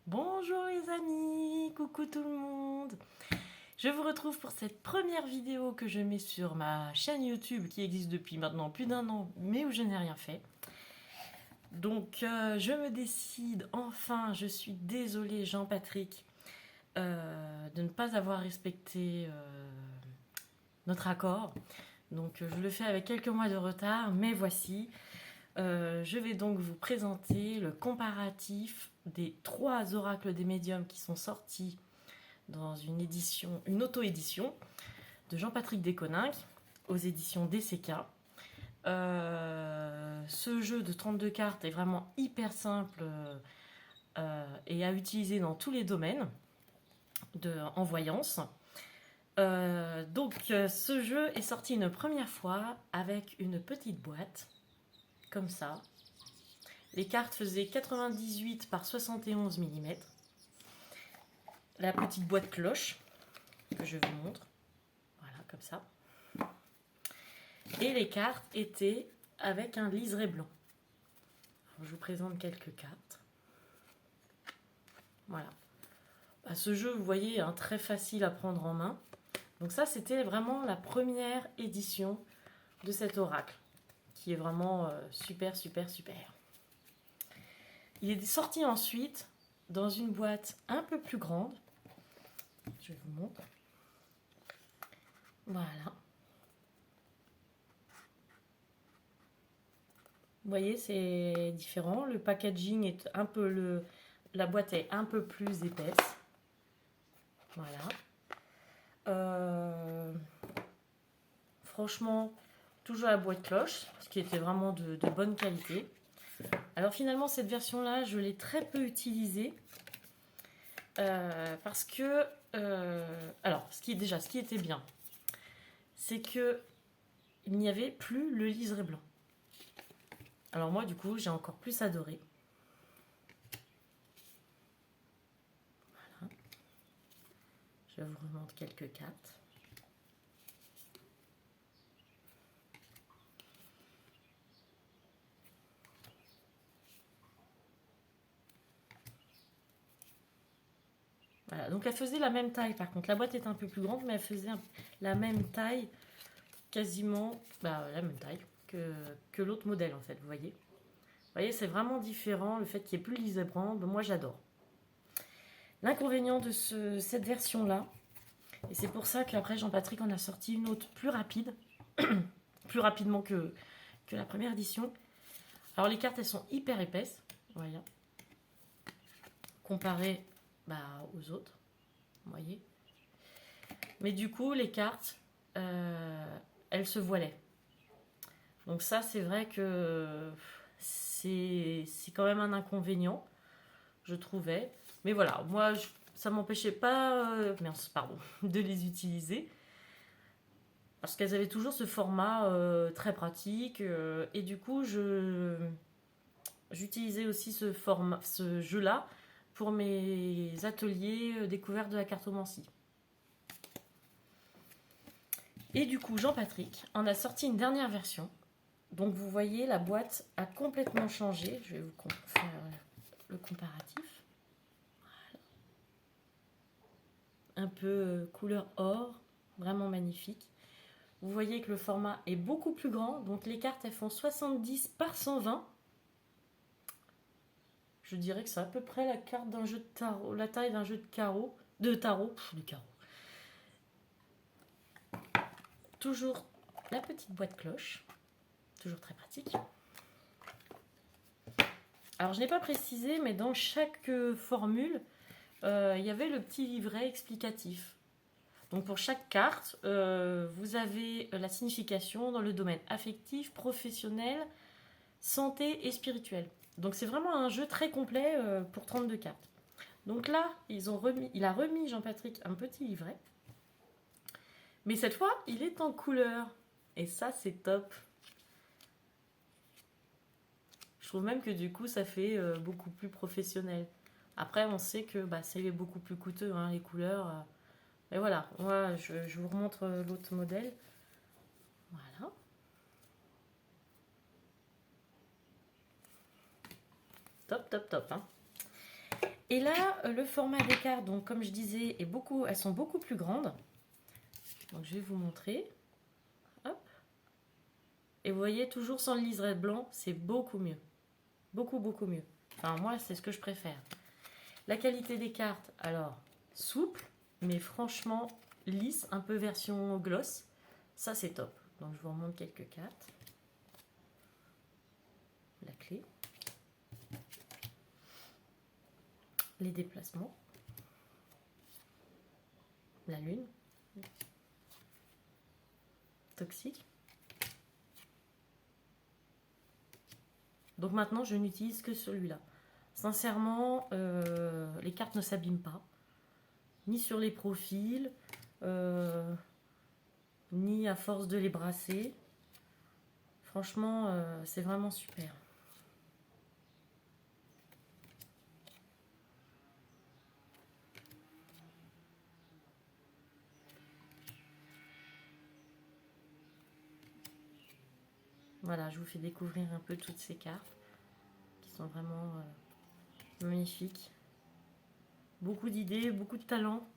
Bonjour les amis, coucou tout le monde. Je vous retrouve pour cette première vidéo que je mets sur ma chaîne YouTube qui existe depuis maintenant plus d'un an, mais où je n'ai rien fait. Donc je me décide, enfin, je suis désolée Jean-Patrick de ne pas avoir respecté notre accord. Donc je le fais avec quelques mois de retard, mais voici. Je vais donc vous présenter le comparatif des 3 oracles des médiums qui sont sortis dans une auto-édition de Jean-Patrick Desconinck aux éditions DCK. Ce jeu de 32 cartes est vraiment hyper simple et à utiliser dans tous les domaines en voyance. Ce jeu est sorti une première fois avec une petite boîte comme ça. Les cartes faisaient 98 par 71 mm. La petite boîte cloche que je vous montre. Voilà, comme ça. Et les cartes étaient avec un liseré blanc. Alors, je vous présente quelques cartes. Voilà. Ce jeu, vous voyez, est très facile à prendre en main. Donc ça, c'était vraiment la première édition de cet oracle, qui est vraiment super. Il est sorti ensuite dans une boîte un peu plus grande. Je vous montre. Voilà. Vous voyez, c'est différent. Le packaging est un peu la boîte est un peu plus épaisse. Voilà. Franchement, toujours la boîte cloche, ce qui était vraiment de bonne qualité. Alors finalement, cette version-là, je l'ai très peu utilisée parce que, ce qui était bien, c'est que il n'y avait plus le liseré blanc. Alors moi, du coup, j'ai encore plus adoré. Voilà. Je vous remontre quelques cartes. Voilà, donc elle faisait la même taille par contre. La boîte est un peu plus grande, mais elle faisait la même taille, quasiment la même taille que l'autre modèle en fait, vous voyez. Vous voyez, c'est vraiment différent, le fait qu'il n'y ait plus le liseré blanc, moi j'adore. L'inconvénient de cette version-là, et c'est pour ça qu'après Jean-Patrick en a sorti une autre plus rapide, plus rapidement que la première édition. Alors les cartes, elles sont hyper épaisses, voyez, comparées aux autres, vous voyez. Mais du coup, les cartes, elles se voilaient. Donc ça, c'est vrai que c'est quand même un inconvénient, je trouvais. Mais voilà, moi, ça m'empêchait pas de les utiliser. Parce qu'elles avaient toujours ce format très pratique. Et du coup, j'utilisais aussi ce jeu-là pour mes ateliers découvertes de la cartomancie. Et du coup, Jean-Patrick en a sorti une dernière version. Donc vous voyez, la boîte a complètement changé. Je vais vous faire le comparatif. Voilà. Un peu couleur or, vraiment magnifique. Vous voyez que le format est beaucoup plus grand. Donc les cartes, elles font 70 par 120. Je dirais que c'est à peu près la carte d'un jeu de tarot, la taille d'un jeu de tarot. Toujours la petite boîte cloche. Toujours très pratique. Alors je n'ai pas précisé, mais dans chaque formule, il y avait le petit livret explicatif. Donc pour chaque carte, vous avez la signification dans le domaine affectif, professionnel, santé et spirituel. Donc c'est vraiment un jeu très complet pour 32 cartes. Donc là, il a remis Jean-Patrick un petit livret. Mais cette fois, il est en couleur. Et ça, c'est top. Je trouve même que du coup, ça fait beaucoup plus professionnel. Après, on sait que c'est beaucoup plus coûteux, hein, les couleurs. Mais voilà, moi, je vous remontre l'autre modèle. Voilà. Top. Hein. Et là, le format des cartes, donc comme je disais, elles sont beaucoup plus grandes. Donc je vais vous montrer. Hop. Et vous voyez, toujours sans le liseré blanc, c'est beaucoup mieux. Beaucoup, beaucoup mieux. Enfin, moi, c'est ce que je préfère. La qualité des cartes, alors, souple, mais franchement, lisse, un peu version gloss. Ça, c'est top. Donc, je vous remonte quelques cartes. La clé. Les déplacements. La lune. Toxique. Donc maintenant, je n'utilise que celui-là. Sincèrement, les cartes ne s'abîment pas. Ni sur les profils, ni à force de les brasser. Franchement, c'est vraiment super. Voilà, je vous fais découvrir un peu toutes ces cartes qui sont vraiment magnifiques. Beaucoup d'idées, beaucoup de talent.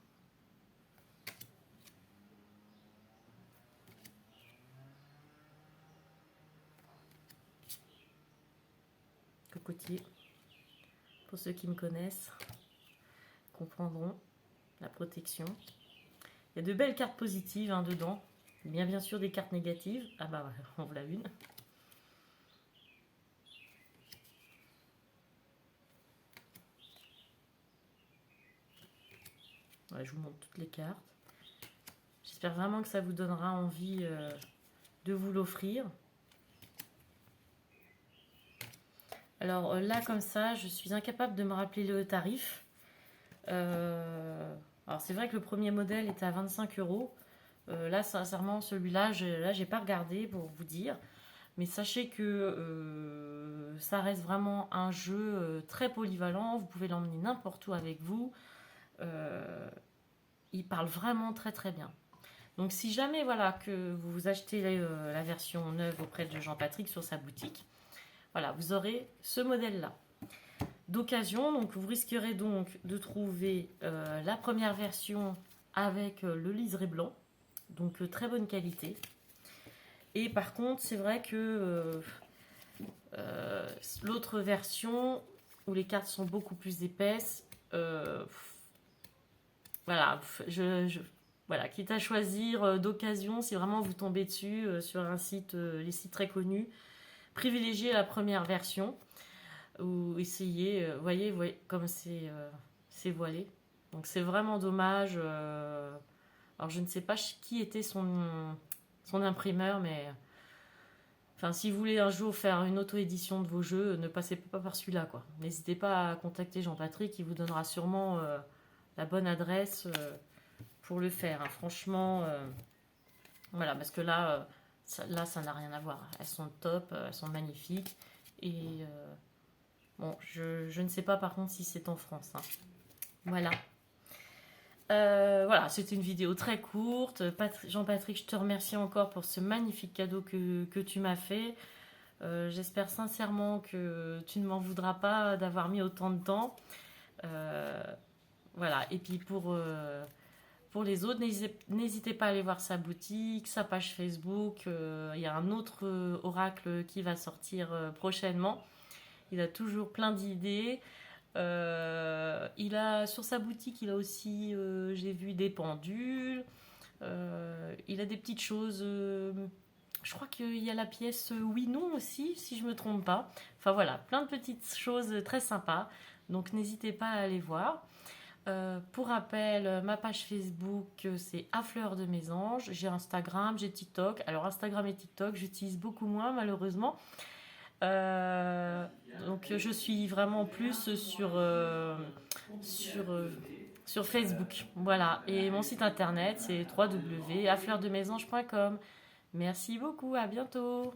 Cocotier. Pour ceux qui me connaissent, comprendront la protection. Il y a de belles cartes positives dedans. Bien sûr des cartes négatives. Ah bah ouais, on voilà une. Ouais, je vous montre toutes les cartes. J'espère vraiment que ça vous donnera envie de vous l'offrir. Alors là, comme ça, je suis incapable de me rappeler le tarif. Alors c'est vrai que le premier modèle était à 25 €. Là, sincèrement, celui-là, j'ai pas regardé pour vous dire. Mais sachez que ça reste vraiment un jeu très polyvalent. Vous pouvez l'emmener n'importe où avec vous. Il parle vraiment très très bien. Donc si jamais voilà que vous achetez la version neuve auprès de Jean-Patrick sur sa boutique, voilà, vous aurez ce modèle-là d'occasion. Donc vous risquerez donc de trouver la première version avec le liseré blanc, donc très bonne qualité. Et par contre, c'est vrai que l'autre version où les cartes sont beaucoup plus épaisses, voilà, voilà, quitte à choisir d'occasion, si vraiment vous tombez dessus sur un site, les sites très connus, privilégiez la première version ou essayez, voyez comme c'est voilé. Donc c'est vraiment dommage. Alors je ne sais pas qui était son imprimeur, mais enfin, si vous voulez un jour faire une auto-édition de vos jeux, ne passez pas par celui-là, quoi. N'hésitez pas à contacter Jean-Patrick, il vous donnera sûrement la bonne adresse pour le faire. Franchement, voilà, parce que là, ça n'a rien à voir. Elles sont top, elles sont magnifiques. Et bon, je ne sais pas par contre si c'est en France. Voilà. Voilà, c'était une vidéo très courte. Jean-Patrick, je te remercie encore pour ce magnifique cadeau que tu m'as fait. J'espère sincèrement que tu ne m'en voudras pas d'avoir mis autant de temps. Voilà, et puis pour les autres, n'hésitez pas à aller voir sa boutique, sa page Facebook. Il y a un autre oracle qui va sortir prochainement. Il a toujours plein d'idées. Sur sa boutique, il a aussi, j'ai vu des pendules. Il a des petites choses. Je crois qu'il y a la pièce oui-non aussi, si je ne me trompe pas. Enfin voilà, plein de petites choses très sympas. Donc n'hésitez pas à aller voir. Pour rappel, ma page Facebook, c'est À Fleur de Mésange. J'ai Instagram, j'ai TikTok. Alors Instagram et TikTok, j'utilise beaucoup moins malheureusement. Donc je suis vraiment plus sur Facebook. Voilà. Et mon site internet, c'est www.afleurdemaisonge.com. Merci beaucoup, à bientôt.